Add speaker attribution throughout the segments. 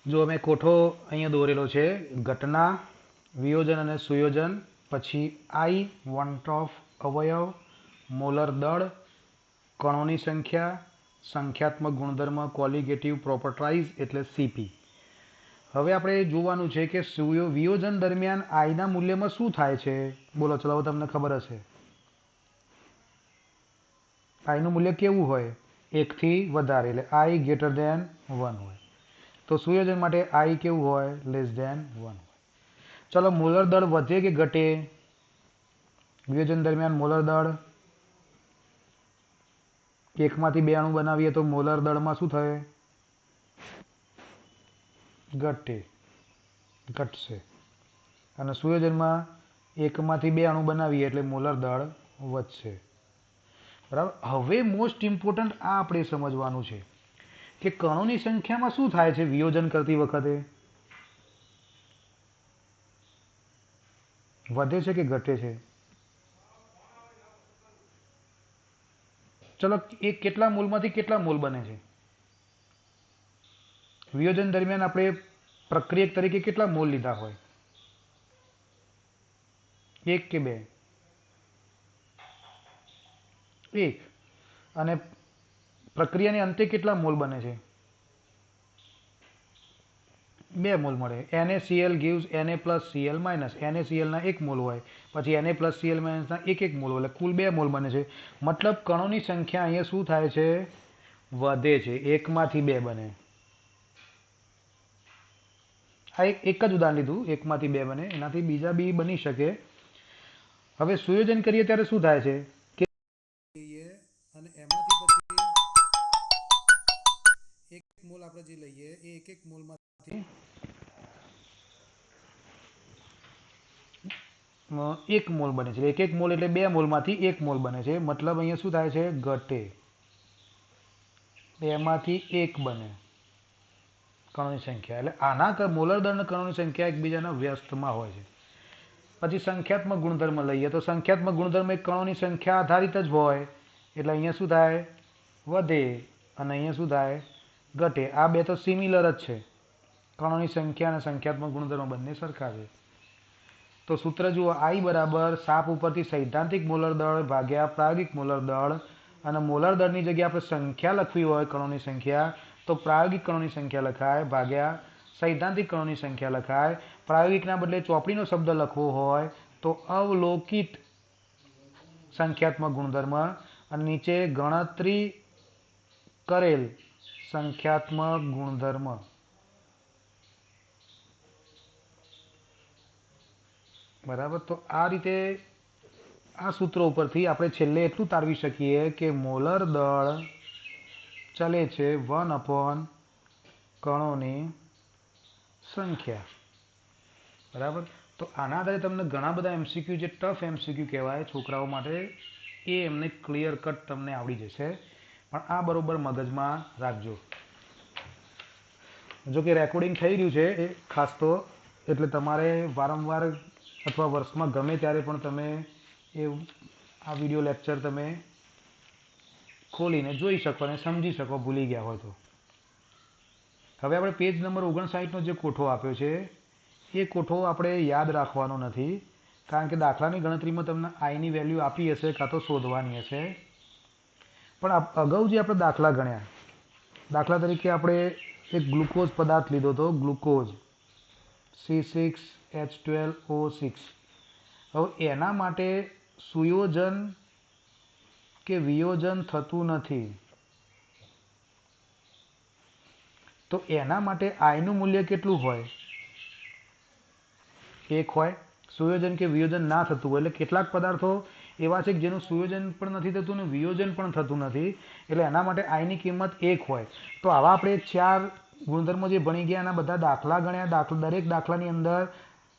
Speaker 1: जो मैं कोठो अहीं दोरेलो है घटना वियोजन और सुयोजन पछी आई वॉन्ट ऑफ अवयव मोलर दड़ कणों की संख्या संख्यात्मक गुणधर्म क्वॉलिगेटिव प्रोपर्टाइज एटले सीपी। हवे आपणे जोवानुं छे के वियोजन दरमियान आईना मूल्यमां शुं थाय छे। बोलो चलो हवे तमने खबर हशे आईनुं मूल्य केवुं होय एक थी वधारे एटले आई ग्रेटर देन 1 होय। तो सुयोजन माटे आई केवुं होय लेस देन 1 होय। चलो मोलर दળ વધે કે ઘટે વિયોજન દરમિયાન મોલર દળ એકમાંથી બે અણુ બનાવીએ તો મોલર દળમાં શું થાય ઘટે ઘટશે અને સુયોજનમાં એકમાંથી બે અણુ બનાવીએ એટલે મોલર દળ વધશે બરાબર। હવે મોસ્ટ ઇમ્પોર્ટન્ટ આ આપણે સમજવાનું છે કે કણોની સંખ્યામાં શું થાય છે વિયોજન કરતી વખતે વધે છે કે ઘટે છે। चलो एक केटला मोलमांथी केटला मोल बने छे वियोजन दरमियान आपणे प्रक्रियक तरीके केटला मोल लीधा होय एक के बे एक अने प्रक्रियाने अंते केटला मोल बने छे बे मोल मळे NaCl gives Na plus Cl minus NaCl ना एक मोल होय पछी Na plus Cl minus ना एक मोल होय कुल बे मोल बने छे। मतलब कणोनी संख्या अहींया शुं थाय छे वधे छे एकमांथी बे बने। आ एक ज उदाहरण लीधुं एकमांथी बे बने एनाथी बीजा बी बनी शके। हवे सुयोजन करीए त्यारे शुं थाय छे के अने एमांथी पछी एक मोल आपणे जे लईए ए एक मोलमांथी एक मोल बने छे एक मोल एटले बे मोलमांथी एक मोल बने छे। मतलब अहींया शुं थाय छे घटे बेमांथी एक बने कणोनी संख्या एटले आना मोलर दળ અને કણોની સંખ્યા એકબીજાના વ્યસ્તમાં હોય છે। પછી સંખ્યાત્મક ગુણધર્મ લઈએ તો સંખ્યાત્મક ગુણધર્મ એક કણોની સંખ્યા આધારિત જ હોય એટલે અહીંયા શું થાય વધે અને અહીંયા શું થાય ઘટે। આ બે તો સિમિલર જ છે કણોની સંખ્યા અને સંખ્યાત્મક ગુણધર્મ બંને સરખા છે। तो सूत्र जुओ आई बराबर साप उपरथी सैद्धांतिक मोलर दળ भाग्या प्रायोगिक मोलर दળ અને મોલર દળની જગ્યાએ આપણે સંખ્યા લખવી હોય કણોની સંખ્યા તો પ્રાયોગિક કણોની સંખ્યા લખાય ભાગ્યા સૈદ્ધાંતિક કણોની સંખ્યા લખાય। પ્રાયોગિકના બદલે ચોપડીનો શબ્દ લખવો હોય તો અવલોકિત સંખ્યાત્મક ગુણધર્મ અને નીચે ગણતરી કરેલ સંખ્યાત્મક ગુણધર્મ। बराबर तो आ रीते आ सूत्रों परथी आपणे छेल्ले एटलुं तारवी शकीए के मोलर दળ चले छे 1 अपॉन कणोनी संख्या। बराबर तो आना आधारे तमने घणा बधा एमसीक्यू जे टफ एमसीक्यू कहेवाय छोकराओ माटे ए एमने क्लियर कट तमने आवड़ी जशे पण आ बरोबर मगजमां राखजो। जो कि रेकॉर्डिंग थई रह्युं छे ए खास तो एटले तमारे वारंवार अथवा वर्षमां गमे त्यारे पण तमे ए आ विडियो लेक्चर तमे खोलीने जोई शको अने समजी शको भूली गया होय तो। हवे आपणे पेज नंबर 59 नो जे कोठो आप्यो छे ए कोठो आपणे याद राखवानो नथी कारण के दाखलानी गणतरीमां तमने आई नी वेल्यू आपी हशे कां तो शोधवानी हशे। पण अगाऊ जे आपणे दाखला गण्या दाखला तरीके आपणे एक ग्लूकोज पदार्थ लीधो तो ग्लूकोज C6H12O6 હવે એના માટે સુયોજન કે વિયોજન થતું નથી તો એના માટે આઈનું મૂલ્ય કેટલું હોય એક હોય। સુયોજન કે વિયોજન ના થતું હોય એટલે કેટલાક પદાર્થો એવા છે કે જેનું સુયોજન પણ નથી થતું ને વિયોજન પણ થતું નથી એટલે એના માટે આઈની કિંમત 1 હોય। તો આવા આપણે ચાર ગુણધર્મો જે ભણી ગયા એના બધા દાખલા ગણ્યા દરેક દાખલાની અંદર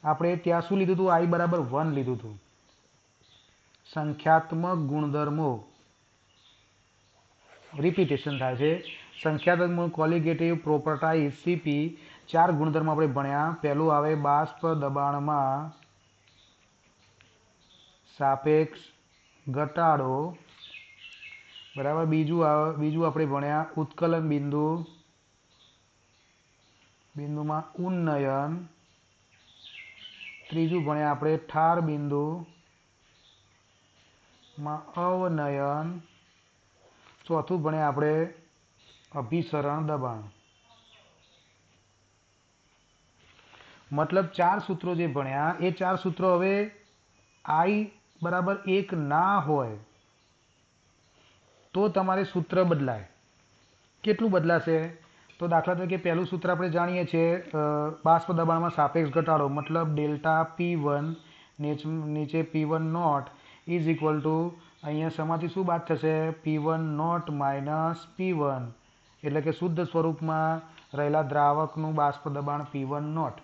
Speaker 1: આપણે ત્યાં શું લીધું હતું आई बराबर 1 લીધું હતું। સંખ્યાત્મક ગુણધર્મો रिपीटेशन थाय छे संख्यात्मक क्वॉलिगेटिव प्रोपर्टाइज सीपी चार गुणधर्म आपणे भण्या। पहेलुं आवे बाष्प दबाणमां सापेक्ष घटाडो बराबर। बीजू आपणे भण्या उत्कलन बिंदु બિંદુમાં ઉન્નયન, ત્રીજું ભણ્યા આપણે ઠાર બિંદુમાં અવનયન, ચોથું ભણ્યા આપણે અભિસરણ દબાણ. મતલબ 4 સૂત્રો જે ભણ્યા એ 4 સૂત્રો હવે I બરાબર 1 ના હોય તો તમારે સૂત્ર બદલાય. કેટલું બદલાશે? તો દાખલા તરીકે પહેલું સૂત્ર આપણે જાણીએ છીએ બાષ્પ દબાણમાં સાપેક્ષ ઘટાડો, મતલબ ડેલ્ટા P1 નીચે P1 nought is equal two અહીંયા સમાથી શું બાદ થશે? P1 નોટ માઇનસ P1, એટલે કે શુદ્ધ સ્વરૂપમાં રહેલા દ્રાવકનું બાષ્પ દબાણ P1 નોટ,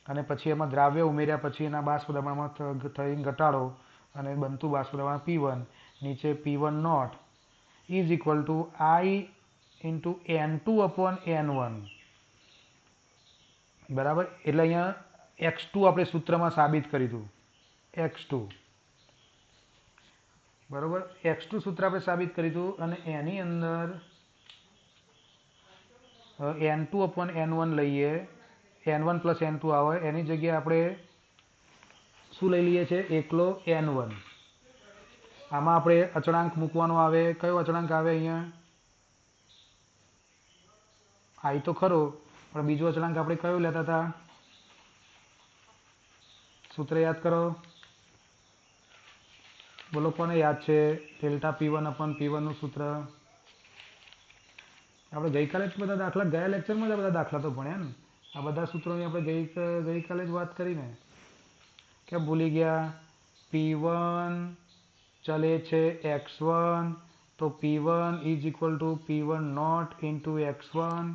Speaker 1: અને પછી એમાં દ્રાવ્ય ઉમેર્યા પછી એના બાષ્પ દબાણમાં થઈને ઘટાડો અને બનતું બાષ્પ દબાણ P1 નીચે P1 nought is equal to I into N2 upon N1. બરાબર, એટલે અહીંયા X2 આપણે સૂત્રમાં સાબિત કરી દીધું. X2 બરાબર, X2 સૂત્ર આપણે સાબિત કરી દીધું અને એની અંદર N2 અપોન N1 લઈએ, N1 પ્લસ N2 આવે, એની જગ્યાએ આપણે શું લઈ લઈએ છીએ? એકલો N1. આમાં આપણે અચળાંક મૂકવાનો આવે. કયો અચળાંક આવે અહીંયા? I તો ખરો, પણ બીજો અચળાંક આપણે કયો લેતા હતા? સૂત્ર યાદ કરો, બોલો કોને યાદ છે? ડેલ્ટા P1 અપન P1 નું સૂત્ર. આપણે ગઈકાલે જ બધા દાખલા, ગયા લેક્ચરમાં જ બધા દાખલા તો ભણ્યા ને. આ બધા સૂત્રોની આપણે ગઈકાલે જ વાત કરીને કે ભૂલી ગયા? P1 ચલે છે x1, તો P1 is equal to P1 nought into x1.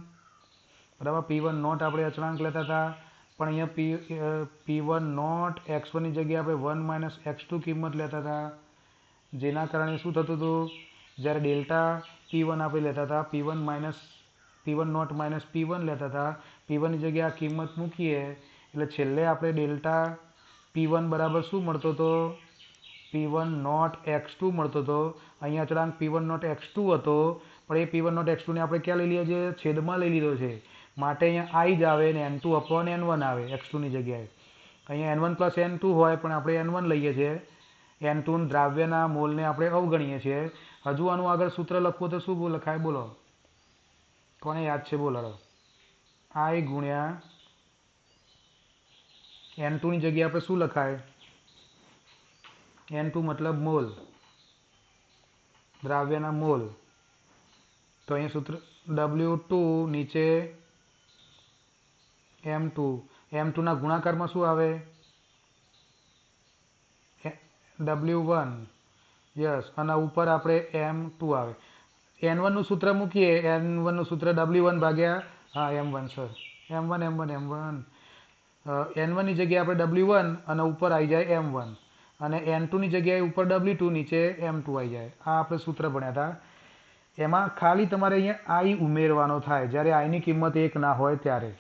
Speaker 1: બરાબર, P1 નોટ આપણે અચળાંક લેતા હતા, પણ અહીંયા P1 નોટ x1 ની જગ્યાએ આપણે 1 માઇનસ x2 કિંમત લેતા હતા, જેના કારણે શું થતું હતું? જ્યારે ડેલ્ટા P1 આપણે લેતા હતા, P1 નોટ માઇનસ P1 લેતા હતા, P1 ની જગ્યાએ આ કિંમત મૂકીએ એટલે છેલ્લે આપણે ડેલ્ટા P1 બરાબર શું મળતો હતો? P1 નોટ x2 મળતો હતો. અહીંયા અચળાંક P1 નોટ x2 હતો, પણ એ P1 નોટ x2 ને આપણે ક્યાં લઈ લઈએ છીએ? છેદમાં લઈ લીધો છે, માટે અહીંયા I જ આવે ને N2 અપોન N1 આવે x2 ની જગ્યાએ. અહીંયા N1 પ્લસ N2 હોય, પણ આપણે N1 લઈએ છીએ. N2 દ્રાવ્યના મોલને આપણે અવગણીએ છીએ. હજુ આનું આગળ સૂત્ર લખવું તો શું લખાય? બોલો, કોને યાદ છે? બોલો. I ગુણ્યા N2 ની જગ્યાએ આપણે શું લખાય? N2 મતલબ મોલ, દ્રાવ્યના મોલ. તો અહીંયા સૂત્ર W2 નીચે M2. M2 ના ગુણાકારમાં શું આવે? W1. યસ, અને ઉપર આપણે M2 આવે. N1 નું સૂત્ર મૂકીએ, N1 નું સૂત્ર W1 ભાગ્યા M1, સર M1 N1 ની જગ્યાએ આપણે W1 અને ઉપર આવી જાય M1, અને N2 ની જગ્યાએ ઉપર W2 નીચે M2 આવી જાય. આ આપણે સૂત્ર ભણ્યા હતા. એમાં ખાલી તમારે અહીંયા I ઉમેરવાનો થાય જ્યારે I ની કિંમત 1 ના હોય ત્યારે.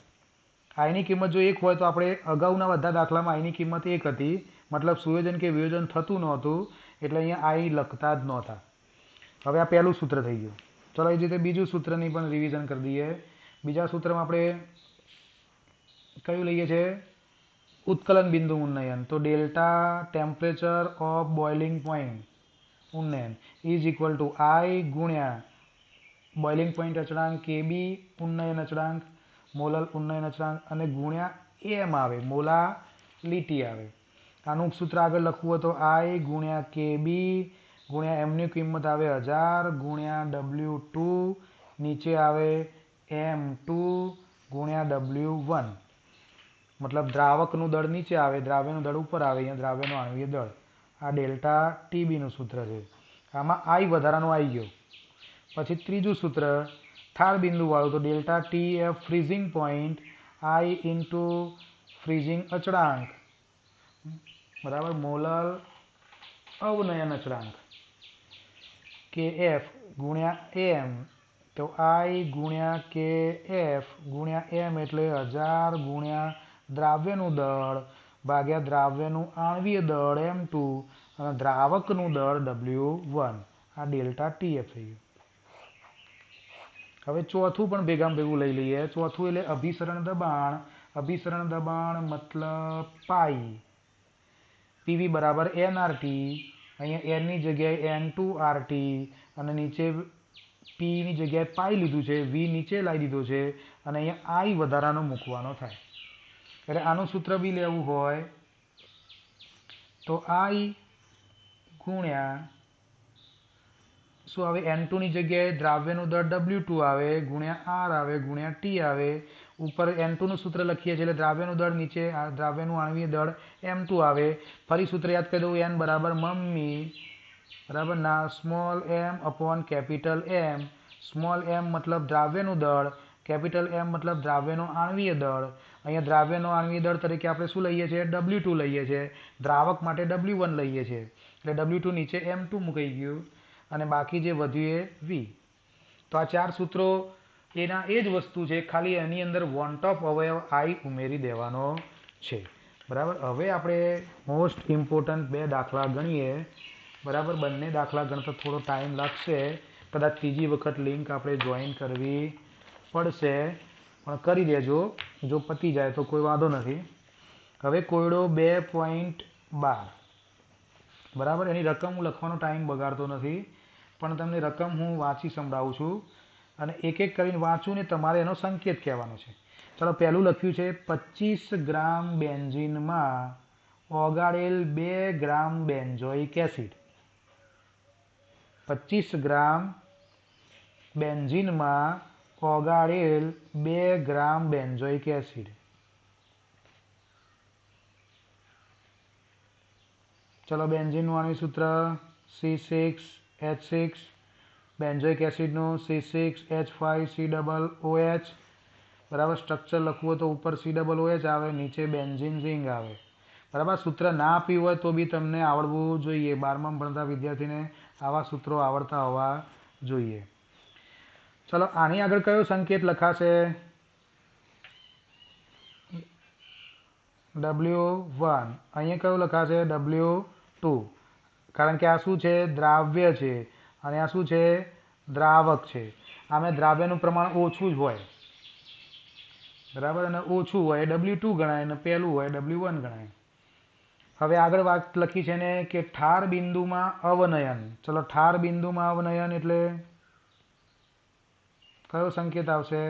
Speaker 1: I ની કિંમત જો 1 હોય તો આપણે અગાઉના બધા દાખલામાં I ની કિંમત 1 હતી, મતલબ સુયોજન કે વિયોજન થતું નહોતું, એટલે અહીંયા I લખતા જ નહોતા. હવે આ પહેલું સૂત્ર થઈ ગયું. ચલો એ જ રીતે બીજું સૂત્રની પણ રિવિઝન કરી દઈએ. બીજા સૂત્રમાં આપણે કયું લઈએ છીએ? ઉત્કલન બિંદુ ઉન્નયન. તો delta temperature of boiling point ઉન્નયન ઇઝ ઇક્વલ ટુ I ગુણ્યા બોઇલિંગ પોઈન્ટ અચળાંક KB ઉન્નયન અચળાંક, મોલલ ઉન્નયન અચળાંક, અને ગુણ્યા M આવે, મોલાલિટી આવે. આનું સૂત્ર આગળ લખવું હોય તો I ગુણ્યા KB ગુણ્યા M ની કિંમત આવે 1000 ગુણ્યા W2 નીચે આવે M2 ગુણ્યા W1. મતલબ દ્રાવકનું દળ નીચે આવે, દ્રાવ્યનું દળ ઉપર આવે. અહીંયા દ્રાવ્યનું આણ્વીય દળ. આ ડેલ્ટા TB નું સૂત્ર છે. આમાં I વધારાનો આવી ગયો. પછી ત્રીજું સૂત્ર ઠાર બિંદુવાળું, તો delta TF freezing point I into freezing અચળાંક, બરાબર, મોલલ અવનયન અચળાંક KF ગુણ્યા M. તો I ગુણ્યા KF ગુણ્યા M એટલે 1000 ગુણ્યા દ્રાવ્યનું દળ ભાગ્યા દ્રાવ્યનું આણ્વીય દળ M2 અને દ્રાવકનું દળ W1. આ ડેલ્ટા TF થઈ ગયું. હવે ચોથું પણ ભેગામાં ભેગું લઈ લઈએ. ચોથું એટલે અભિસરણ દબાણ. અભિસરણ દબાણ મતલબ પાઈ. પીવી બરાબર એનઆરટી. અહીંયા એનની જગ્યાએ N2RT અને નીચે પીની જગ્યાએ પાઈ લીધું છે, વી નીચે લાવી દીધો છે અને અહીંયા આઈ વધારાનો મૂકવાનો થાય. એટલે આનું સૂત્ર બી લેવું હોય તો આઈ ગુણ્યા શું આવે, N2 ની જગ્યાએ દ્રાવ્યનું દળ W2 આવે ગુણ્યા R આવે ગુણ્યા T આવે. ઉપર N2 નું સૂત્ર લખીએ છીએ એટલે દ્રાવ્યનું દળ, નીચે દ્રાવ્યનું આણ્વીય દળ M2 આવે. ફરી સૂત્ર યાદ કરી દઉં, N બરાબર મમ્મી બરાબર ના small m upon capital M. Small m મતલબ દ્રાવ્યનું દળ, કેપિટલ M મતલબ દ્રાવ્યનો આણ્વીય દળ. અહીંયા દ્રાવ્યનો આણ્વીય દળ તરીકે આપણે શું લઈએ છીએ, W2 લઈએ છીએ. દ્રાવક માટે W1 લઈએ છીએ એટલે W2 નીચે M2 મૂકાઈ ગયું અને બાકી જે વધ્યું એ V. તો આ ચાર સૂત્રો એના એ જ વસ્તુ છે, ખાલી એની અંદર વોન ટોપ અવયવ આઈ ઉમેરી દેવાનો છે. બરાબર. હવે આપણે મોસ્ટ ઇમ્પોર્ટન્ટ બે દાખલા ગણીએ. બરાબર. બંને દાખલા ગણતા થોડો ટાઈમ લાગશે, કદાચ ત્રીજી વખત લિંક આપણે જોઈન કરવી પડશે, પણ કરી દેજો. જો પતી જાય તો કોઈ વાંધો નથી. હવે કોયડો 2.12. બરાબર. એની રકમ હું લખવાનો ટાઈમ બગાડતો નથી, પણ તમને રકમ હું વાંચી સંભળાવું છું અને એક એક કરીને વાંચું ને તમારે એનો સંકેત કહેવાનો છે. ચાલો, પહેલું લખ્યું છે 25 ગ્રામ બેન્ઝીનમાં ઓગાળેલ 2 ગ્રામ બેન્ઝોઇક એસિડ. 25 ગ્રામ બેન્ઝીનમાં ઓગાળેલ 2 ગ્રામ બેન્ઝોઇક એસિડ. ચલો, બેન્ઝીનનું આણ્વિક સૂત્ર C6H6, બેન્ઝોઇક એસિડનું C6H5COOH. બરાબર. સ્ટ્રક્ચર લખવું હોય તો ઉપર COOH આવે, નીચે બેન્ઝીન રિંગ આવે. બરાબર. સૂત્ર ના આપ્યું હોય તો બી તમને આવડવું જોઈએ. 12માં ભણતા વિદ્યાર્થીને આવા સૂત્રો આવડતા હોવા જોઈએ. ચલો, આની આગળ કયો સંકેત લખાશે, W1. અહીંયા કયો લખાશે, W2. કારણ કે આ શું છે, દ્રાવ્ય છે અને આ શું છે, દ્રાવક છે. આમાં દ્રાવ્યનું પ્રમાણ ઓછું જ હોય. બરાબર. અને ઓછું હોય W2 ગણાય અને પહેલું હોય W1 ગણાય. હવે આગળ વાત લખી છે ને કે ઠાર બિંદુમાં અવનયન. ચલો, ઠાર બિંદુમાં અવનયન એટલે કયો સંકેત આવશે,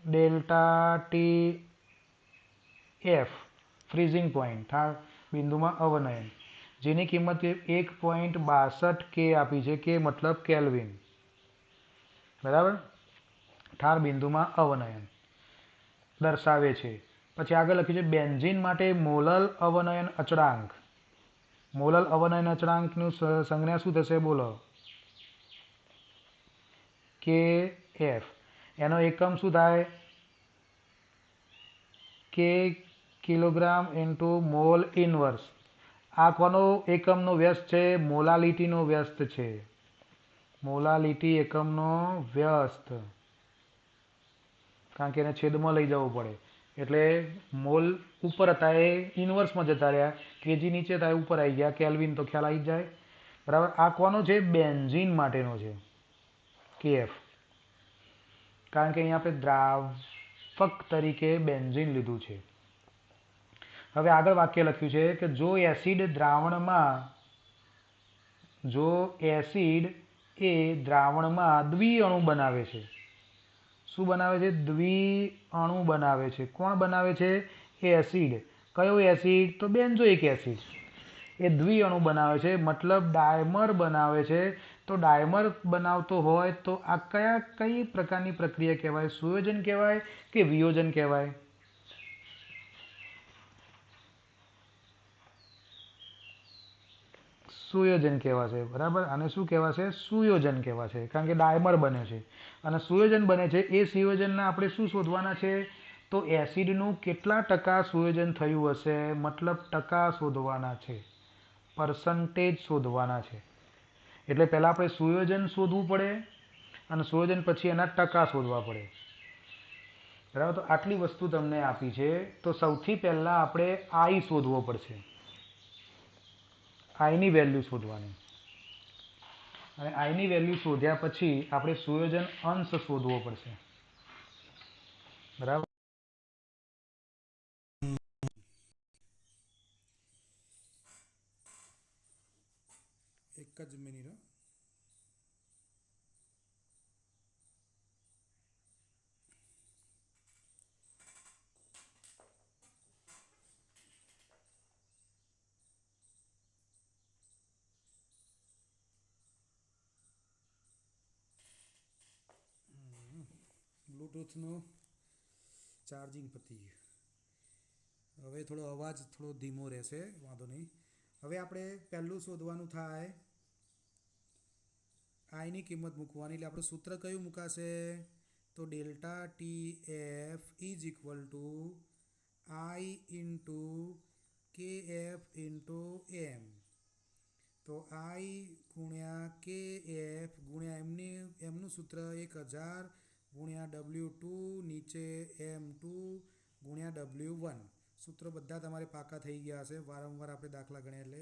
Speaker 1: ડેલ્ટા TF ફ્રીઝિંગ પોઈન્ટ. ઠાર બિંદુમાં અવનયન જેની કિંમત 1.62 K આપી છે. K મતલબ કેલ્વિન. બરાબર. ઠાર બિંદુમાં અવનયન દર્શાવે છે. પછી આગળ લખ્યું છે બેન્ઝીન માટે મોલલ અવનયન અચળાંક. મોલલ અવનયન અચળાંકનું સંજ્ઞા શું થશે, બોલો, KF. એનો એકમ શું થાય, K kilogram into mall inverse. આ કોનો એકમનો વ્યસ્ત છે, મોલાલિટીનો વ્યસ્ત છે. મોલાલિટી એકમનો વ્યસ્ત, કારણ કે એને છેદમાં લઈ જવું પડે એટલે મોલ ઉપર હતા એ ઇનવર્સમાં જતા રહ્યા, કેજી નીચે હતા એ ઉપર આવી ગયા, કેલ્વિન તો ખ્યાલ આવી જાય. બરાબર. આ કોનો છે, બેન્ઝીન માટેનો છે KF, કારણ કે અહીંયા આપણે દ્રાવક તરીકે બેન્ઝીન લીધું છે. હવે આગળ વાક્ય લખ્યું છે કે જો એસિડ એ દ્રાવણમાં દ્વિઅણુ બનાવે છે. શું બનાવે છે, દ્વિઅણુ બનાવે છે. કોણ બનાવે છે, એસિડ. કયો એસિડ, તો બેન્ઝોઇક એસિડ. એ દ્વિઅણુ બનાવે છે મતલબ ડાયમર બનાવે છે. તો ડાયમર બનાવતો હોય તો આ કઈ પ્રકારની પ્રક્રિયા કહેવાય, સુયોજન કહેવાય કે વિયોજન કહેવાય, સુયોજન કહેવાશે. બરાબર. અને શું કહેવાશે, સુયોજન કહેવાશે, કારણ કે ડાયમર બને છે અને સુયોજન બને છે. એ સુયોજનના આપણે શું શોધવાના છે, તો એસિડનું કેટલા ટકા સુયોજન થયું હશે, મતલબ ટકા શોધવાના છે, પર્સન્ટેજ શોધવાના છે. એટલે પહેલાં આપણે સુયોજન શોધવું પડે અને સુયોજન પછી એના ટકા શોધવા પડે. બરાબર. તો આટલી વસ્તુ તમને આપી છે. તો સૌથી પહેલાં આપણે આઈ શોધવો પડશે, આઈની વેલ્યુ શોધવાની. અને આઈની વેલ્યુ શોધ્યા પછી આપણે સુયોજન અંશ શોધવો પડશે, બરાબર. એક જ મિનિટ. બ્લૂટૂથનું ચાર્જિંગ પતી ગયું. હવે થોડો અવાજ થોડો ધીમો રહેશે, વાંધો નહીં. હવે આપણે પહેલું શોધવાનું થાય આઈની કિંમત મૂકવાની. એટલે આપણું સૂત્ર કયું મૂકાશે? તો delta T F is equal two I into કે એફ ઇન્ટુ એમ. તો આઈ ગુણ્યા કે એફ ગુણ્યા એમનું સૂત્ર 1000 ગુણ્યા W2 નીચે M2 ગુણ્યા W1. સૂત્રો બધા તમારે પાકા થઈ ગયા હશે, વારંવાર આપણે દાખલા ગણ્યા એટલે.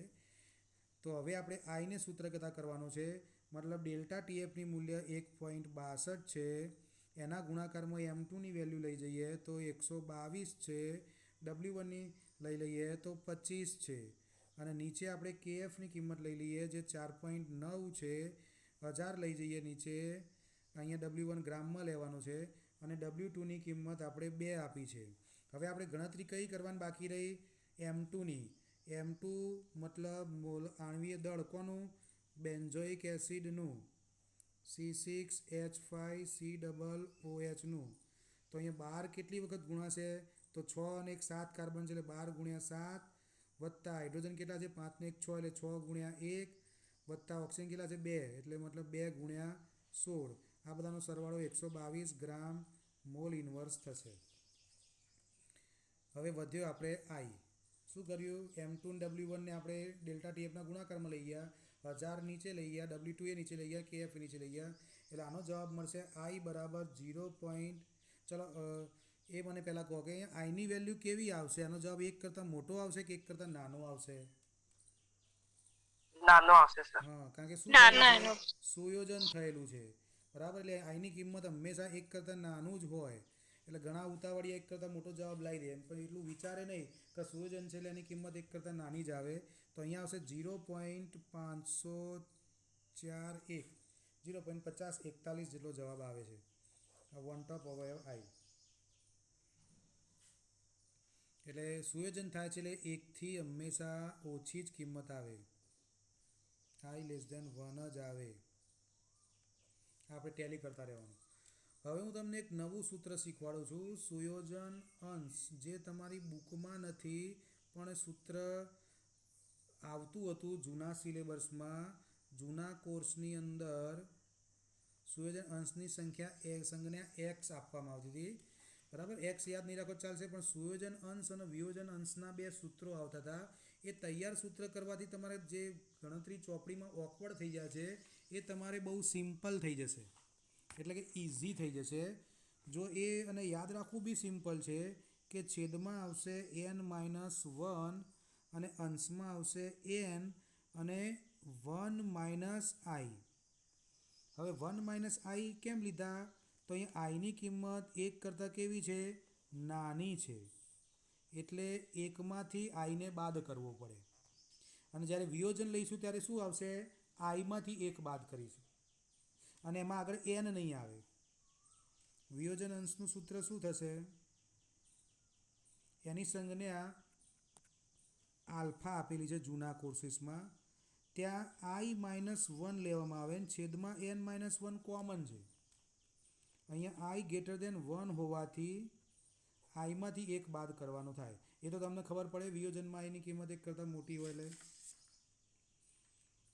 Speaker 1: તો હવે આપણે આઈને સૂત્ર કદા કરવાનું છે, મતલબ ડેલ્ટા ટીએફની મૂલ્ય 1.62 છે, એના ગુણાકારમાં M2ની વેલ્યુ લઈ જઈએ તો 122 છે, W1ની લઈ લઈએ તો 25 છે, અને નીચે આપણે KFની કિંમત લઈ લઈએ જે 4.9 છે, 1000 લઈ જઈએ નીચે, અહીંયા W1 ગ્રામમાં લેવાનું છે, અને W2ની કિંમત આપણે 2 આપી છે. હવે આપણે ગણતરી કઈ કરવાની બાકી રહી? M2ની. M2 મતલબ આણ્વીય દળ કોનું? બેન્ઝોઇક એસિડનું, C6H5COOHનું. તો અહીંયા 12 કેટલી વખત ગુણાશે? તો 6 અને 1 7 કાર્બન છે એટલે 12 ગુણ્યા 7 વત્તા હાઇડ્રોજન કેટલા છે? 5 ને 1 6 એટલે 6 ગુણ્યા 1 વત્તા ઓક્સિજન કેટલા છે? 2 એટલે મતલબ 2 ગુણ્યા 16. આ બધાનો સરવાળો 122 ગ્રામ મોલ ઇનવર્સ થશે. હવે વધ્યો આપણે આઈ. શું કર્યું? M2 અને W1ને આપણે ડેલ્ટા ટીએફના ગુણાકારમાં લઈ ગયા, 1000 નીચે લઈ ગયા, W2 એ નીચે લઈ ગયા, KF નીચે લઈ ગયા, એટલે આનો જવાબ મળશે આઈ બરાબર 0. ચલો એ મને પહેલાં કહો કે અહીંયા આઈની વેલ્યુ કેવી આવશે? આનો જવાબ 1 કરતાં મોટો આવશે કે 1 કરતાં નાનો આવશે? નાનો આવશે સર. હા, કારણ કે શું સુયોજન થયેલું છે, બરાબર. એટલે આઈની કિંમત હંમેશા 1 કરતાં નાનું જ હોય. એટલે ઘણા ઉતાવળિયા 1 કરતાં મોટો જવાબ લાવી દે, પણ એટલું વિચારે નહીં કે સુયોજન છે એટલે એની કિંમત 1 કરતાં નાની જ આવે. તો અહીંયા આવશે 0.541, 0.5041 જેટલો જવાબ આવે છે. વન ટોપ અવયવ આઈ. એટલે સુયોજન થાય છે એટલે 1થી હંમેશા ઓછી જ કિંમત આવે, i < 1 જ આવે. આપણે ટેલી કરતા રહેવાનું. હવે હું તમને એક નવું સૂત્ર શીખવાડું છું, સુયોજન અંશ, જે તમારી બુકમાં નથી પણ સૂત્ર આવતું હતું જૂના સિલેબસમાં, જૂના કોર્સની અંદર સુયોજન અંશની સંજ્ઞા x આપવામાં આવતી હતી, બરાબર. x યાદ નહીં રાખો ચાલશે, પણ સુયોજન અંશ અને વિયોજન અંશના 2 સૂત્રો આવતા હતા. એ તૈયાર સૂત્ર કરવાથી તમારે જે ગણતરી ચોપડીમાં ઓકવર્ડ થઈ જાય છે એ તમારે બહુ સિમ્પલ થઈ જશે, એટલે કે ઇઝી થઈ જશે. જો એ અને યાદ રાખવું બી સિમ્પલ છે કે છેદમાં આવશે n-1 અને અંશમાં આવશે n અને 1 - i. હવે 1 - i કેમ લીધા? તો અહીંયા આઈની કિંમત 1 કરતાં કેવી છે? નાની છે, એટલે 1માંથી આઈને બાદ કરવો પડે. અને જ્યારે વિયોજન લઈશું ત્યારે શું આવશે? આઈમાંથી 1 બાદ કરીશું, અને એમાં આગળ n નહીં આવે. વિયોજન અંશનું સૂત્ર શું થશે? એની સંજ્ઞા આલ્ફા આપેલી છે જૂના કોર્સીસમાં, ત્યાં i-1 લેવામાં આવે, છેદમાં n-1 કોમન છે. અહીંયા i > 1 હોવાથી આઈમાંથી 1 બાદ કરવાનો થાય. એ તો તમને ખબર પડે, વિયોજનમાં આઈની કિંમત 1 કરતાં મોટી હોય એટલે,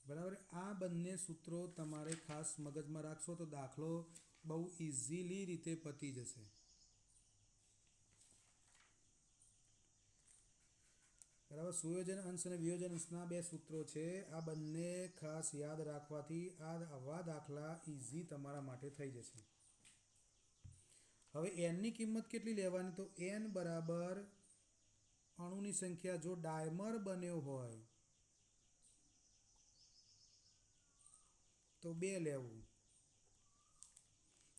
Speaker 1: બરાબર. આ બંને સૂત્રો તમારે ખાસ મગજમાં રાખશો તો દાખલો બહુ ઇઝીલી રીતે પતી જશે. બરાબર. સુયોજન અંશ અને વિયોજન અંશના 2 સૂત્રો છે, આ બંને ખાસ યાદ રાખવાથી આવા દાખલા ઇઝી તમારા માટે થઈ જશે. હવે એનની કિંમત કેટલી લેવાની? તો n બરાબર અણુની સંખ્યા, જો ડાયમર બન્યો હોય તો 2 લેવું.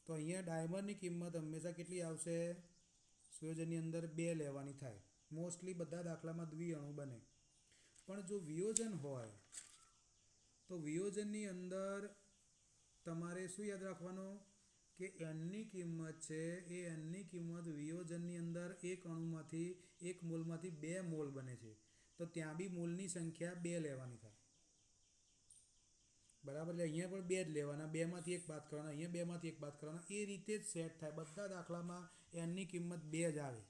Speaker 1: તો અહીંયા ડાયમરની કિંમત હંમેશા કેટલી આવશે? સુયોજનની અંદર 2 લેવાની થાય. મોસ્ટલી બધા દાખલામાં દ્વિઅણુ બને. પણ જો વિયોજન હોય તો વિયોજનની અંદર તમારે શું યાદ રાખવાનું કે એનની કિંમત છે એ એનની કિંમત વિયોજનની અંદર એક અણુમાંથી એક મોલમાંથી 2 મોલ બને છે. તો ત્યાં બી મોલની સંખ્યા 2 લેવાની થાય. બરાબર, એટલે અહીંયા પણ 2 જ લેવાના, 2 માંથી 1 બાદ કરવાના, અહીંયા 2 માંથી 1 બાદ કરવાના. એ રીતે જ સેટ થાય. બધા દાખલામાં એનની કિંમત 2 જ આવે.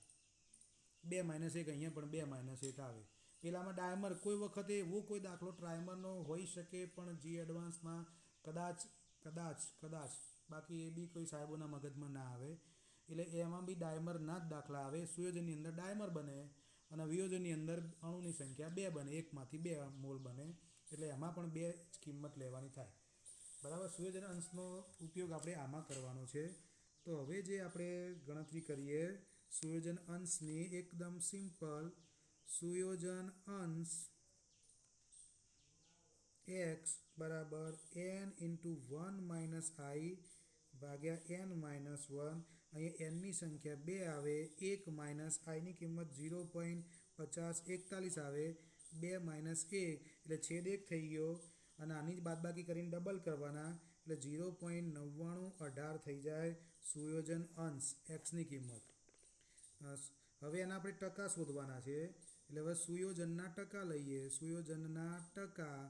Speaker 1: 2 - 1 અહીંયા પણ 2 - 1 આવે. પેલામાં ડાયમર કોઈ વખતે એવો કોઈ દાખલો ટ્રાયમરનો હોઈ શકે પણ જી એડવાન્સમાં કદાચ બાકી એ બી કોઈ સાહેબોના મગજમાં ના આવે. એટલે એમાં બી ડાયમરના જ દાખલા આવે. સુયોજનની અંદર ડાયમર બને અને વિયોજનની અંદર અણુની સંખ્યા 2 બને, એકમાંથી 2 મોલ બને. એટલે એમાં પણ 2 જ કિંમત લેવાની થાય. બરાબર, સુયોજન અંશનો ઉપયોગ આપણે આમાં કરવાનો છે. તો હવે જે આપણે ગણતરી કરીએ સુયોજન અંશની, એકદમ સિમ્પલ. સુયોજન અંશ x બરાબર n × 1 - i ભાગ્યા n - 1. અહીંયા nની સંખ્યા 2 આવે, 1 - iની કિંમત 0.5041 આવે, 2 - 1 એટલે છેદ 1 થઈ ગયો. અને આની જ બાદબાકી કરીને ડબલ કરવાના એટલે 0.9918 થઈ જાય સુયોજન અંશ એક્સની કિંમત. હવે એના આપણે ટકા શોધવાના છે. એટલે હવે સુયોજનના ટકા લઈએ. સુયોજનના ટકા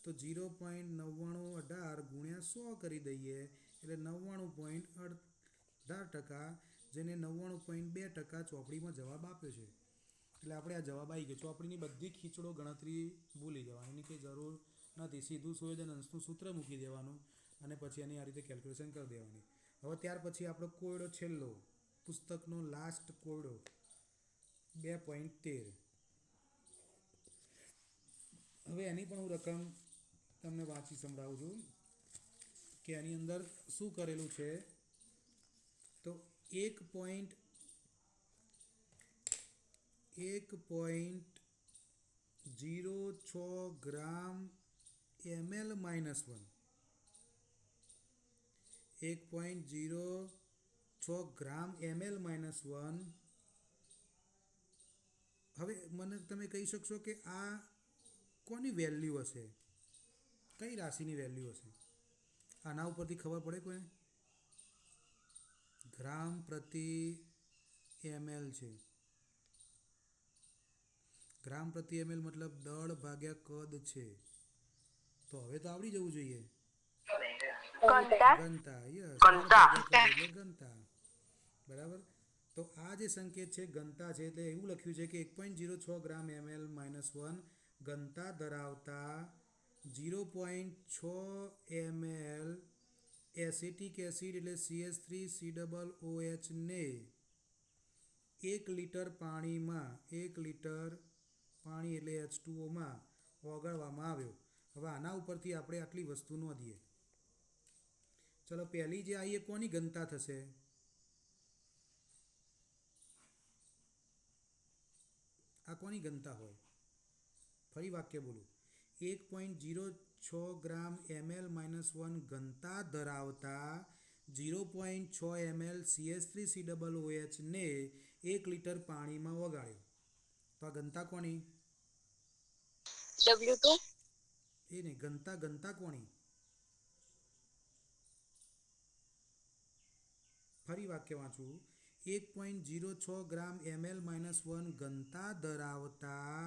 Speaker 1: તો 0.9918 ગુણ્યા 100 કરી દઈએ એટલે 99.18%, જેને 99.2% ચોપડીમાં જવાબ આપ્યો છે. એટલે આપણે આ જવાબ આવી ગયો. ચોપડીની બધી ખીચડો ગણતરી ભૂલી જવાની, એની કંઈ જરૂર નથી. સીધું સુયોજન અંશનું સૂત્ર મૂકી દેવાનું અને પછી એની આ રીતે કેલ્ક્યુલેશન કરી દેવાની. હવે ત્યાર પછી આપણો કોયડો છેલ્લો, પુસ્તકનો લાસ્ટ કોયડો 2.13. હવે એની પણ હું રકમ તમને વાંચી સંભળાવું છું કે એની અંદર શું કરેલું છે. તો 1.06 ગ્રામ ml - 1, 1.06 ગ્રામ ml - 1. હવે મને તમે કહી શકશો કે આ કોની વેલ્યુ હશે? કઈ રાશિની વેલ્યુ હશે? આના ઉપરથી ખબર પડે કોઈને? ગ્રામ પ્રતિ ml છે. ગ્રામ પ્રતિ ml મતલબ દળ ભાગ્યા કદ છે. તો હવે તો આવડી જવું જોઈએ. ઘનતા. યસ, એટલે ઘનતા. બરાબર. તો આ જે સંકેત છે ઘનતા છે, એટલે એવું લખ્યું છે કે 1.06 ગ્રામ ml - 1 ઘનતા ધરાવતા 0.6 ml એસિટિક એસિડ એટલે CH3COOH ને 1 લિટર પાણીમાં, 1 લિટર પાણી એટલે H2Oમાં ઓગાળવામાં આવ્યો. હવે આના ઉપરથી આપણે આટલી વસ્તુ નોંધીએ. ચલો, પહેલી જે આવી એ કોની ઘનતા થશે? આ કોની ઘનતા હોય? ફરી વાક્ય બોલું. 1.06 ગ્રામ ml - 1 ઘનતા ધરાવતા 0.6 ml CH3COOH ને 1 લિટર પાણીમાં ઓગાળ્યો. તો આ ઘનતા કોની? W2. એ નહીં, ઘનતા કોની? ફરી વાક્ય વાંચું. 1.06 ગ્રામ ml - 1 ઘનતા ધરાવતા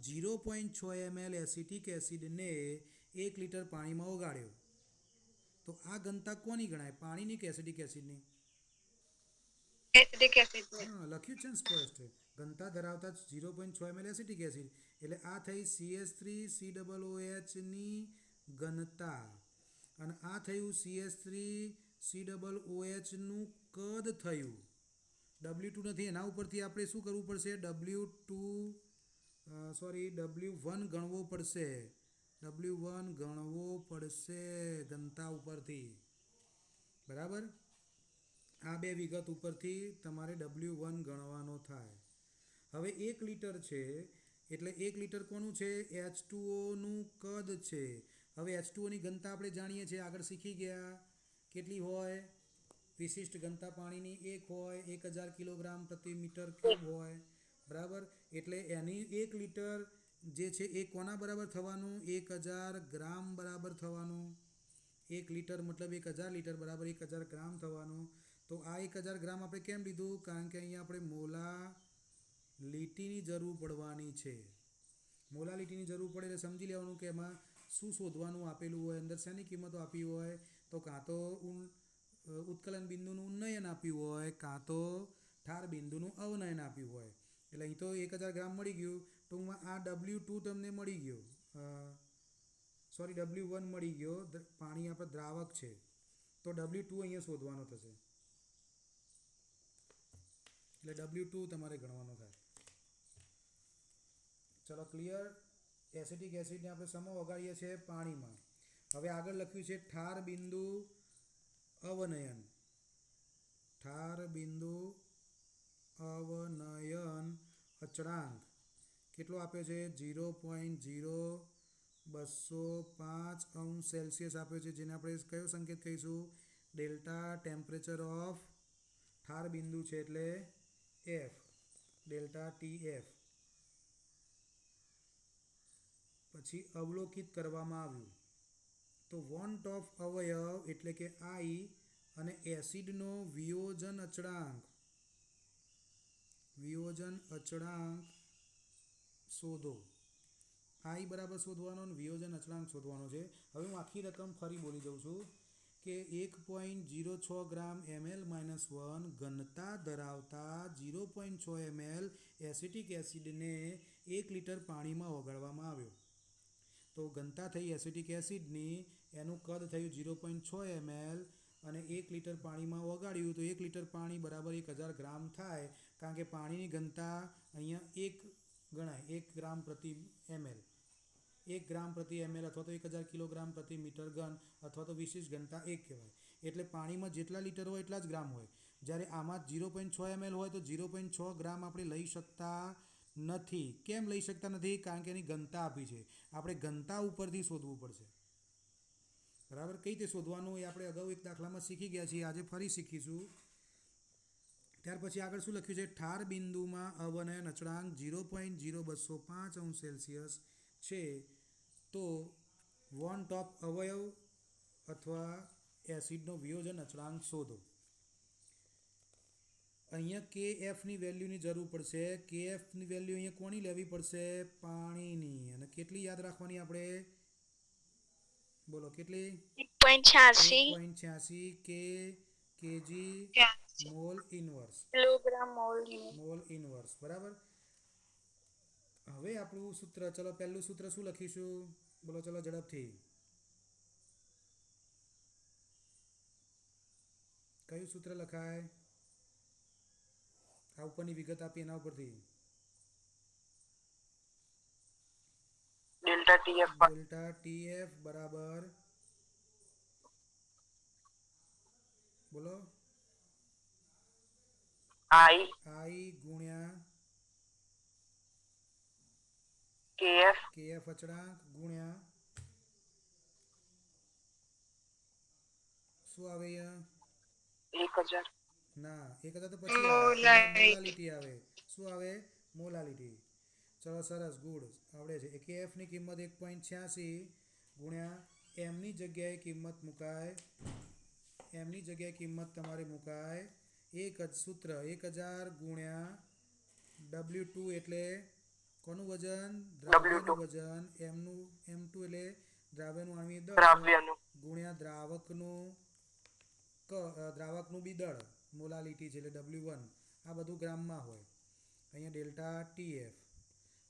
Speaker 1: 0.6 ml એસિટિક એસિડને 1 લિટર પાણીમાં ઓગાળ્યો. તો આ ઘનતા કોની ગણાય? પાણીની કે એસિટિક એસિડની? એસિટિક એસિડની. હા, લખ્યું છે ને સ્પષ્ટ. ઘનતા ધરાવતા 0.6 ml એસિટિક એસિડ એટલે આ થઈ CH3COOH ની ઘનતા અને આ થયું CH3COOH નું કદ થયું. W2 નથી, એના ઉપરથી આપણે શું કરવું પડશે? W1 ગણવો પડશે. W1 ગણવો પડશે ઘનતા ઉપરથી. બરાબર, આ બે વિગત ઉપરથી તમારે W1 ગણવાનો થાય. હવે 1 લિટર છે એટલે 1 લિટર કોનું છે? H2O નું કદ છે. હવે H2O ની ઘનતા આપણે જાણીએ છીએ, આગળ શીખી ગયા કેટલી હોય, વિશિષ્ટ ઘનતા પાણીની 1 હોય, 1000 કિલોગ્રામ પ્રતિ મીટર ક્યુબ હોય, બરાબર. એટલે એની 1 લીટર જે છે એ કોના બરાબર થવાનું, 1000 ગ્રામ બરાબર થવાનું. 1 લીટર મતલબ 1000 લીટર બરાબર 1000 ગ્રામ થવાનું. તો આ 1000 ગ્રામ આપણે કેમ લીધું, કારણ કે અહીંયા આપણે મોલાલિટીની જરૂર પડવાની છે. મોલાલિટીની જરૂર પડે એટલે સમજી લેવાનું કે એમાં શું શોધવાનું આપેલું હોય, અંદર શેની કિંમતો આપી હોય, તો કાં તો ઉત્કલન બિંદુનું ઉન્નયન આપ્યું હોય, કાં તો ઠાર બિંદુનું અવનયન આપ્યું હોય. એટલે અહીં તો 1000 ગ્રામ મળી ગયું. ટૂંકમાં આ W2 તમને મળી ગયો, સોરી W1 મળી ગયો, પાણી આપણે દ્રાવક છે. તો W2 અહીંયા શોધવાનો થશે, એટલે W2 તમારે ગણવાનો થાય. ચલો ક્લિયર. એસિટિક એસિડને આપણે સમો વગાડીએ છીએ પાણીમાં. હવે આગળ લખ્યું છે ઠાર બિંદુ અવનયન. ઠાર બિંદુ અવનયન અચળાંક કેટલો આપ્યો છે, 0.0205 અંશ સેલ્સિયસ આપ્યો છે, જેને આપણે કયો સંકેત કહીશું, ડેલ્ટા ટેમ્પરેચર ઓફ ઠાર બિંદુ છે એટલે F, ડેલ્ટા TF. પછી અવલોકિત કરવામાં આવ્યું તો વોન્ટ ઓફ અવયવ એટલે કે I અને એસિડનો વિયોજન અચળાંક શોધો. I બરાબર શોધવાનો અને વિયોજન અચળાંક શોધવાનો છે. હવે હું આખી રકમ ફરી બોલી દઉં છું કે 1.06 ગ્રામ ml-1 ઘનતા ધરાવતા 0.6 ml એસિટિક એસિડને 1 લીટર પાણીમાં ઓગાળવામાં આવ્યો. તો ઘનતા થઈ એસિટિક એસિડની, એનું કદ થયું 0.6 ml અને 1 લીટર પાણીમાં ઓગાળ્યું તો 1 લીટર પાણી બરાબર 1000 ગ્રામ થાય, કારણ કે પાણીની ઘનતા અહીંયા 1 ગણાય, 1 ગ્રામ પ્રતિ ml, 1 ગ્રામ પ્રતિ ml અથવા તો 1000 કિલોગ્રામ પ્રતિ મીટર ઘન અથવા તો વિશિષ્ટ ઘનતા 1 કહેવાય. એટલે પાણીમાં જેટલા લીટર હોય એટલા જ ગ્રામ હોય. જ્યારે આમાં 0.6 ml હોય તો 0.6 ગ્રામ આપણે લઈ શકતા નથી. કેમ લઈ શકતા નથી, કારણ કે એની ઘનતા આપી છે. આપણે ઘનતા ઉપરથી શોધવું પડશે, બરાબર. કઈ રીતે શોધવાનું એ આપણે અગાઉ એક દાખલામાં શીખી ગયા છીએ, આજે ફરી શીખીશું. ત્યાર પછી આગળ શું લખ્યું છે, ઠાર બિંદુમાં અવનયન અચળાંક 0.0205 અંશ સેલ્સિયસ છે. તો વોન્ટ ઓફ અવયવ અથવા એસિડનો વિયોજન અચળાંક શોધો. અહીંયા KFની વેલ્યુની જરૂર પડશે. KFની વેલ્યુ અહીંયા કોની લેવી પડશે, પાણીની. અને કેટલી યાદ રાખવાની આપણે, બોલો કેટલી, 1.86 KG mall inverse, mall inverse, બરાબર. હવે આપણું સૂત્ર, ચલો પહેલું સૂત્ર શું લખીશું, બોલો ચલો ઝડપથી. કયું સૂત્ર લખાય, આ ઉપરની વિગત આપી એના ઉપરથી. ડેલ્ટા TF બરાબર, બોલો, I ગુણ્યા KF અચળાંક ગુણ્યા શું આવે અહીંયા, 1000, ના 1000 તો પછી મોલાલિટી આવે. શું આવે, મોલાલિટી. ચલો સરસ, ગુડ, આવડે છે. KF ની કિંમત 1.86 ગુણ્યા એમની જગ્યાએ કિંમત મુકાય, એમની જગ્યાએ કિંમત તમારે મુકાય એક જ સૂત્ર 1000 ગુણ્યા W2 એટલે કોનું વજન, દ્રાવ્યનું વજન, M2 એટલે દ્રાવ્યનું આણ્વિક દળ ગુણ્યા દ્રાવકનું બી દળ, મોલાલિટી છે એટલે W1. આ બધું ગ્રામમાં હોય. અહીંયા ડેલ્ટા TF.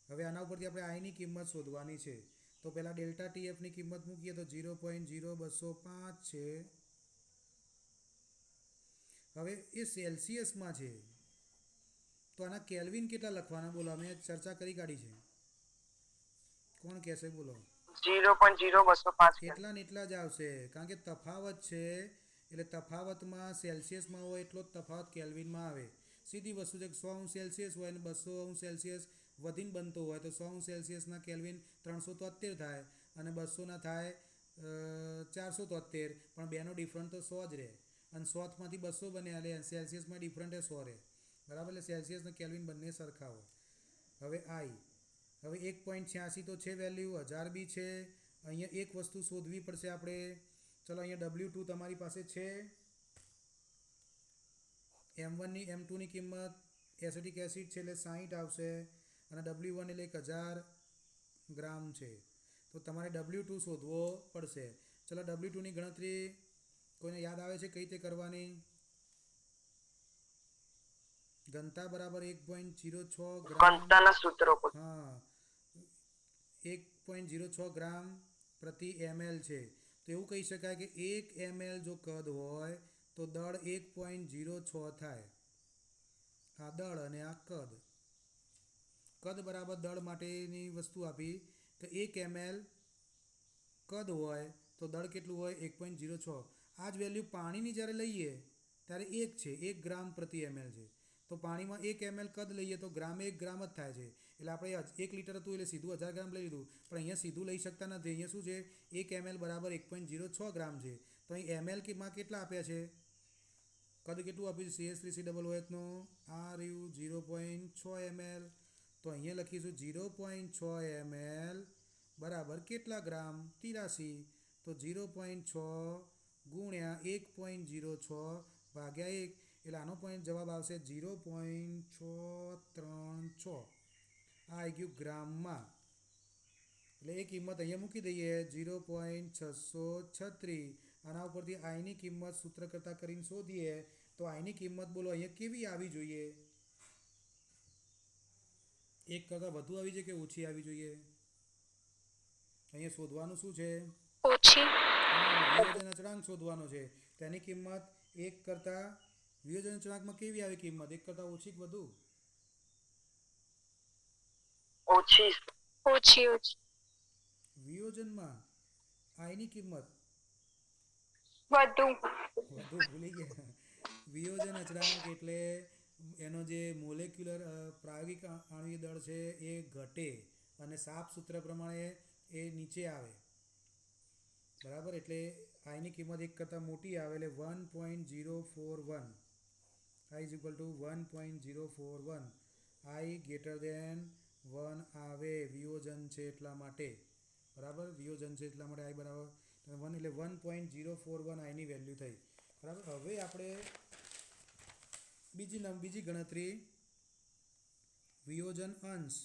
Speaker 1: હવે આના ઉપરથી આપણે I ની કિંમત શોધવાની છે. તો પહેલાં ડેલ્ટા TFની કિંમત મૂકીએ તો 0.0205 છે. હવે એ સેલ્સિયસમાં છે તો આના કેલ્વિન કેટલા લખવાના, બોલો, અમે ચર્ચા કરી કાઢી છે, કોણ કહેશે, બોલો. 0.0205 એટલા ને એટલા જ આવશે, કારણ કે તફાવત છે એટલે તફાવતમાં સેલ્સિયસમાં હોય એટલો જ તફાવત કેલ્વિનમાં આવે. સીધી વસ્તુ છે. 100 અંશ સેલ્સિયસ હોય અને 200 અંશ સેલ્સિયસ વધીને બનતો હોય તો 100 અંશ સેલ્સિયસના કેલ્વિન 373 થાય અને 200ના થાય 473, પણ બેનો ડિફરન્ટ તો 100 જ રહે અને 100માંથી 200 બને એટલે સેલ્સિયસમાં ડિફરન્ટ એ 100 રહે બરાબર. એટલે સેલ્સિયસ અને કેલ્વિન બંને સરખા હોય. હવે આઈ, હવે 1.86 તો છે વેલ્યુ, 1000 બી છે. અહીંયા એક વસ્તુ શોધવી પડશે આપણે. ચલો અહીંયા W2 તમારી પાસે છે. M1ની M2ની કિંમત એસિટિક એસિડ છે એટલે 60 આવશે અને W1 એટલે 1000 ગ્રામ છે. તો તમારે W2 શોધવો પડશે. ચલો W2ની ગણતરી કોઈને યાદ આવે છે કઈ રીતે કરવાની? ઘનતા બરાબર 1.06 ગ્રામ. ઘનતાના સૂત્રો. હા, 1.06 ગ્રામ પ્રતિ ml છે. તો એવું કહી શકાય કે 1 ml જો કદ હોય તો દળ 1.06 થાય. આ દળ અને આ કદ. કદ બરાબર દળ માટેની વસ્તુ આપી તો 1 ml કદ હોય તો દળ કેટલું હોય? 1.06. આ જ વેલ્યુ પાણીની જ્યારે લઈએ ત્યારે 1 છે, 1 ગ્રામ પ્રતિ ml છે. તો પાણીમાં 1 ml કદ લઈએ તો ગ્રામે 1 ગ્રામ જ થાય છે. એટલે આપણે 1 લીટર હતું એટલે સીધું 1000 ગ્રામ લઈ લીધું, પણ અહીંયા સીધું લઈ શકતા નથી. અહીંયા શું છે? 1 ml બરાબર 1.06 ગ્રામ છે. તો અહીં mlમાં કેટલા આપ્યા છે? કદ કેટલું આપ્યું છે? CH3COOHનું આ રહ્યું 0.6 ml. તો અહીંયા લખીશું 0.6 ml બરાબર કેટલા ગ્રામ? 83. તો 0.6 ગુણ્યા 1.06 ભાગ્યા 1 એટલે આનો પોઈન્ટ જવાબ આવશે 0.636. આ આવી ગયું ગ્રામમાં. એટલે એ કિંમત અહીંયા મૂકી દઈએ 0.636. આના ઉપરથી આઈની કિંમત સૂત્ર કરતાં કરીને શોધીએ તો આઈની કિંમત બોલો અહીંયા કેવી આવી જોઈએ? એક કરતાં વધુ આવી જોઈએ કે ઓછી આવી જોઈએ? અહીંયા શોધવાનું શું છે? ઓછી. વિયોજન અચળાંક શોધવાનો છે. તેની કિંમત 1 કરતાં વિયોજન અચળાંકમાં કેવી આવે કિંમત? 1 કરતાં ઓછી કે વધુ? ઓછી. ઓછી. વિયોજનમાં આઈની કિંમત વધુ. વધુ ભૂલી ગયા. વિયોજન અચળાંક એટલે એનો જે મોલેક્યુલર પ્રાયોગિક આણ્વિક દળ છે એ ઘટે અને સાપ સૂત્ર પ્રમાણે એ નીચે આવે બરાબર. એટલે આઈની કિંમત 1 કરતાં મોટી આવે એટલે 1.041. I is equal to 1.041. I greater than 1 આવે વિયોજન છે એટલા માટે બરાબર. વિયોજન છે એટલા માટે I બરાબર 1 એટલે 1.041 આઈની વેલ્યુ થઈ બરાબર. હવે આપણે બીજી ગણતરી વિયોજન અંશ.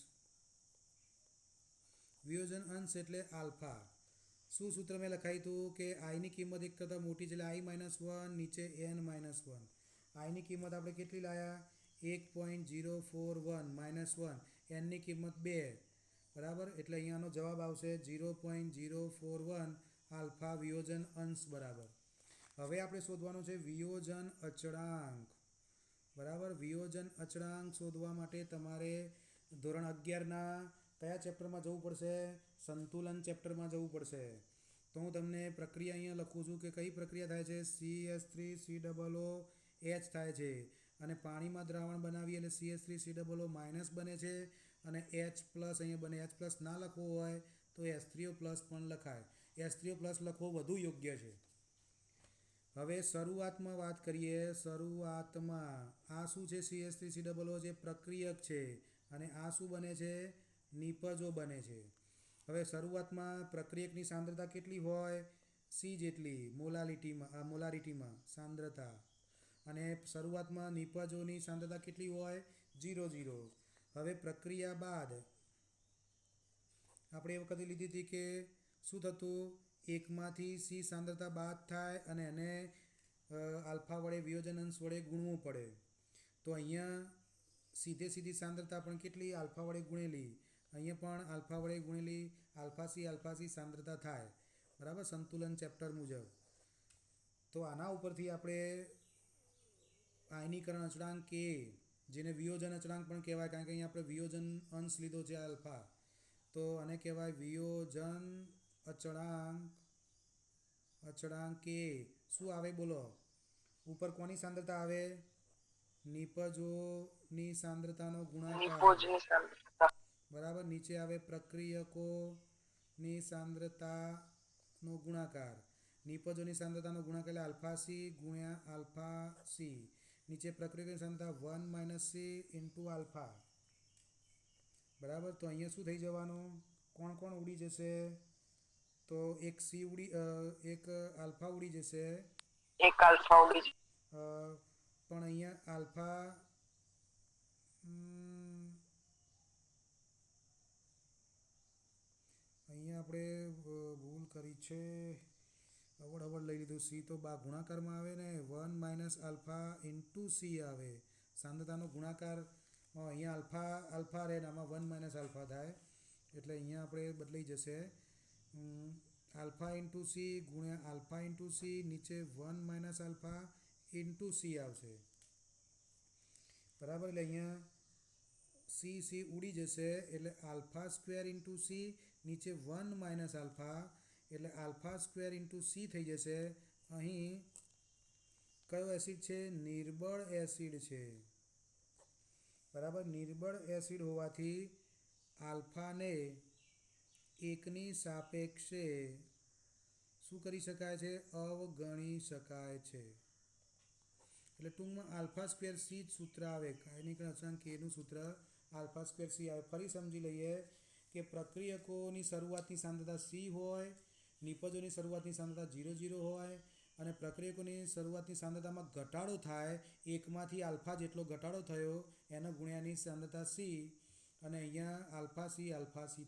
Speaker 1: વિયોજન અંશ એટલે આલ્ફા. શું સૂત્ર મેં લખાયું હતું કે આઈની કિંમત 1 કરતાં મોટી છે એટલે I-1 નીચે n-1. આઈની કિંમત આપણે કેટલી લાયા? 1.041 -1. એનની કિંમત 2 બરાબર. એટલે અહીંયાનો જવાબ આવશે 0.041 આલ્ફા વિયોજન અંશ બરાબર. હવે આપણે શોધવાનું છે વિયોજન અચળાંક બરાબર. વિયોજન અચળાંક શોધવા માટે તમારે ધોરણ 11ના કયા ચેપ્ટરમાં જવું પડશે? સંતુલન ચેપ્ટરમાં જવું પડશે. તો હું તમને પ્રક્રિયા અહીંયા લખું છું કે કઈ પ્રક્રિયા થાય છે? CH3COOH થાય છે અને પાણીમાં દ્રાવણ બનાવીએ એટલે CH3COO- બને છે અને H+ અહીંયા બને. H+ ના લખવો હોય તો H3O+ પણ લખાય. H3O+ લખવો વધુ યોગ્ય છે. હવે શરૂઆતમાં વાત કરીએ. શરૂઆતમાં આ શું છે? CH3COO જે પ્રક્રિયક છે અને આ શું બને છે? નિપજો બને છે. હવે શરૂઆતમાં પ્રક્રિયકની સાંદ્રતા કેટલી હોય? C જેટલી મોલારિટીમાં સાંદ્રતા. અને શરૂઆતમાં નિપજોની સાંદ્રતા કેટલી હોય? 0. હવે પ્રક્રિયા બાદ આપણે એ વખતે લીધી હતી કે શું થતું? એકમાંથી C સાંદ્રતા બાદ થાય અને એને આલ્ફા વડે વિયોજન અંશ વડે ગુણવું પડે. તો અહીંયા સીધી સાંદ્રતા પણ કેટલી? આલ્ફા વડે ગુણેલી. અહીંયા પણ આલ્ફા વડે ગુણેલી આલ્ફા સી સાંદ્રતા થાય બરાબર. સંતુલન ચેપ્ટર મુજબ. તો આના ઉપરથી આપણે આયનીકરણ અચળાંક કે જેને વિયોજન અચળાંક પણ કહેવાય, કારણ કે અહીંયા આપણે વિયોજન અંશ લીધો છે આલ્ફા, તો આને કહેવાય વિયોજન અચળાંક કે. શું આવે બોલો? ઉપર કોની સાંદ્રતા આવે? નિપજોની સાંદ્રતાનો ગુણાકાર બરાબર. નીચે આવે પ્રક્રિયકોની સાંદ્રતા નો ગુણાકાર, નિપજોની સાંદ્રતાનો ગુણાકાર એટલે આલ્ફા સી ગુણ્યા આલ્ફા સી. નીચે પ્રક્રિયકોની સાંદ્રતા 1 માઇનસ સી ઇન્ટુ આલ્ફા. બરાબર. તો અહીંયા શું થઈ જવાનું? કોણ કોણ ઉડી જશે? તો એક સી ઉડી એક આલ્ફા ઉડી જશે, એક આલ્ફા ઉડી જશે. પણ અહીંયા આલ્ફા અહીંયા આપણે ભૂલ કરી છે, અવડ લઈ લીધું. સી તો બા ગુણાકારમાં આવે ને, 1 માઇનસ આલ્ફા ઇન્ટુ સી આવે સાંદ્રતાનો ગુણાકાર. અહીંયા આલ્ફા આલ્ફા રહે ને આમાં 1 માઇનસ આલ્ફા થાય, એટલે અહીંયા આપણે બદલાઈ જશે આલ્ફા ઇન્ટુ સી ગુણ્યા આલ્ફા ઇન્ટુ સી, નીચે 1 માઇનસ આલ્ફા ઇન્ટુ સી આવશે. બરાબર. એટલે અહીંયા સી સી ઉડી જશે એટલે આલ્ફા સ્ક્વેર ઇન્ટુ સી, નીચે 1 માઇનસ આલ્ફા એટલે આલ્ફા સ્ક્વેર ઇન્ટુ સી થઈ જશે. અહીં કયો એસિડ છે? નિર્બળ એસિડ છે. બરાબર. નિર્બળ એસિડ હોવાથી આલ્ફાને એકની સાપેક્ષે શું કરી શકાય છે? અવગણી શકાય છે. એટલે ટૂંકમાં આલ્ફા સ્ક્વેર સી જ સૂત્ર આવે. કાયનિક અચળાંક કેનું સૂત્ર આલ્ફા સ્ક્વેર સી આવે. ફરી સમજી લઈએ કે પ્રક્રિયકોની શરૂઆતની સાંદ્રતા સી હોય, નિપજોની શરૂઆતની સાંદ્રતા 0 હોય અને પ્રક્રિયકોની શરૂઆતની સાંદ્રતામાં ઘટાડો થાય, એકમાંથી આલ્ફા જેટલો ઘટાડો થયો એનો ગુણ્યાની સાંદ્રતા સી, અને અહીંયા આલ્ફા સી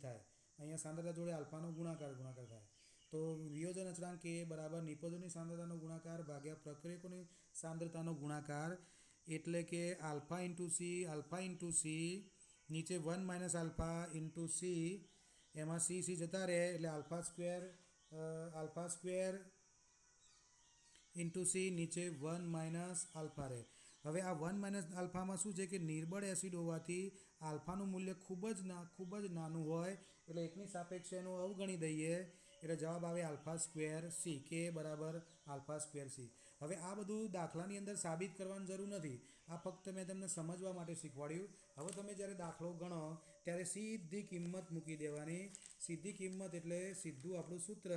Speaker 1: થાય. અહીંયા સાંદ્રતા જોડે આલ્ફાનો ગુણાકાર થાય. તો વિયોજન અચળાંક કે બરાબર નિપજોની સાંદ્રતાનો ગુણાકાર ભાગ્યા પ્રક્રિયકોની સાંદ્રતાનો ગુણાકાર, એટલે કે આલ્ફા ઇન્ટુ સી નીચે 1 માઇનસ આલ્ફા ઇન્ટુ સી, એમાં સી જતા રહે એટલે આલ્ફા સ્ક્વેર ઇન્ટુ સી, નીચે 1 માઇનસ આલ્ફા રહે. હવે આ 1 માઇનસ આલ્ફામાં શું છે કે નિર્બળ એસિડ હોવાથી આલ્ફાનું મૂલ્ય ખૂબ જ નાનું હોય, એટલે એકની સાપેક્ષે એનું અવગણી દઈએ એટલે જવાબ આવે આલ્ફા સ્ક્વેર સી, કે બરાબર આલ્ફા સ્ક્વેર સી. હવે આ બધું દાખલાની અંદર સાબિત કરવાની જરૂર નથી, આ ફક્ત મેં તમને સમજવા માટે શીખવાડ્યું. હવે તમે જ્યારે દાખલો ગણો ત્યારે સીધી કિંમત મૂકી દેવાની. સીધી કિંમત એટલે સીધું આપણું સૂત્ર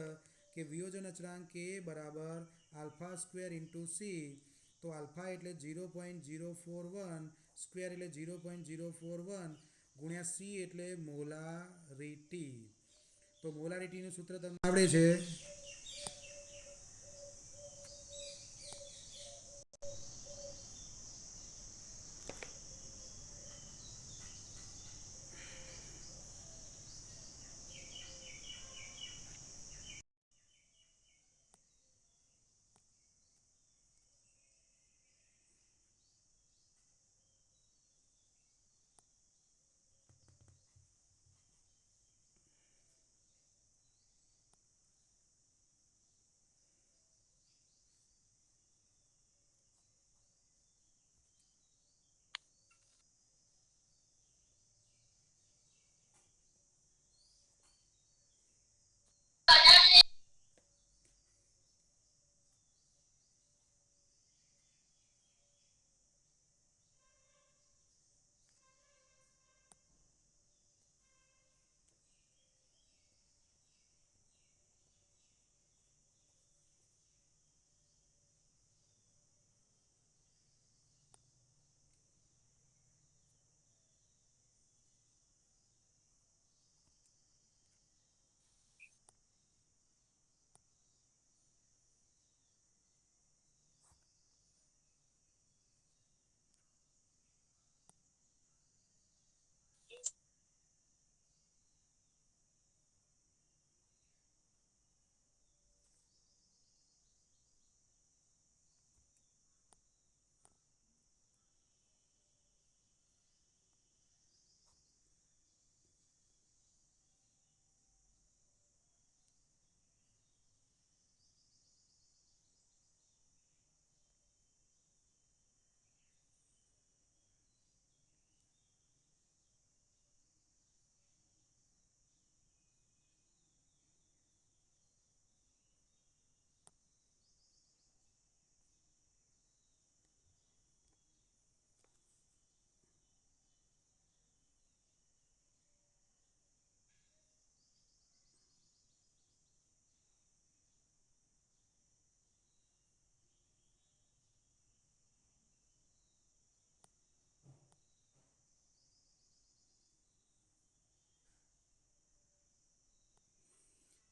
Speaker 1: કે વિયોજન અચળાંક કે બરાબર આલ્ફા સ્ક્વેર ઇન્ટુ સી. તો આલ્ફા એટલે 0.041, સ્ક્વેર એટલે 0.041 ગુણ્યા સી એટલે મોલારિટી. તો મોલારિટીનું સૂત્ર તમને આવડે છે.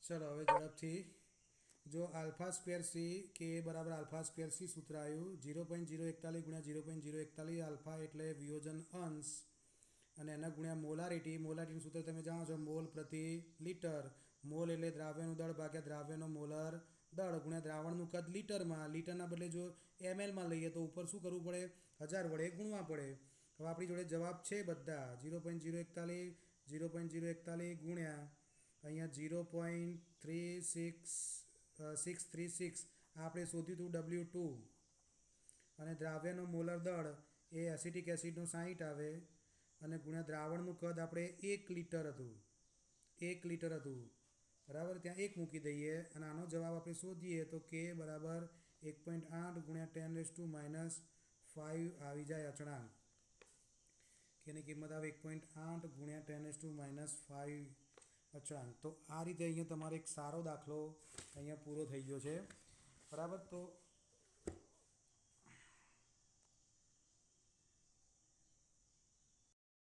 Speaker 2: ચલો હવે ઝડપથી જો આલ્ફા સ્ક્વેર સી કે બરાબર આલ્ફા સ્ક્વેર સી સૂત્ર આવ્યું 0.041 ગુણ્યા 0.041 આલ્ફા એટલે વિયોજન અંશ અને એના ગુણ્યા મોલારિટીનું સૂત્ર તમે જાણો છો મોલ પ્રતિ લીટર. મોલ એટલે દ્રાવ્યનું દળ ભાગ્યા દ્રાવ્યનો મોલર દળ ગુણ્યા દ્રાવણનું કદ લીટરના બદલે જો એમએલમાં લઈએ તો ઉપર શું કરવું પડે 1000 વડે ગુણવા પડે. હવે આપણી જોડે જવાબ છે બધા 0.041 ગુણ્યા અહીંયા 0.636 આપણે શોધ્યું હતું W2 અને દ્રાવ્યનો મોલર દળ એ એસિટિક એસિડનો 60 આવે અને ગુણ્યા દ્રાવણનું કદ આપણે 1 લિટર હતું બરાબર. ત્યાં 1 મૂકી દઈએ અને આનો જવાબ આપણે શોધીએ તો કે બરાબર 1.8 ગુણ્યા 10⁻⁵ આવી જાય અચળાંક કે એની કિંમત આવે 1.8 ગુણ્યા 10⁻⁵ અચળાંક. તો આ રીતે અહીંયા તમારે એક સારો દાખલો અહીંયા પૂરો થઈ ગયો છે બરાબર. તો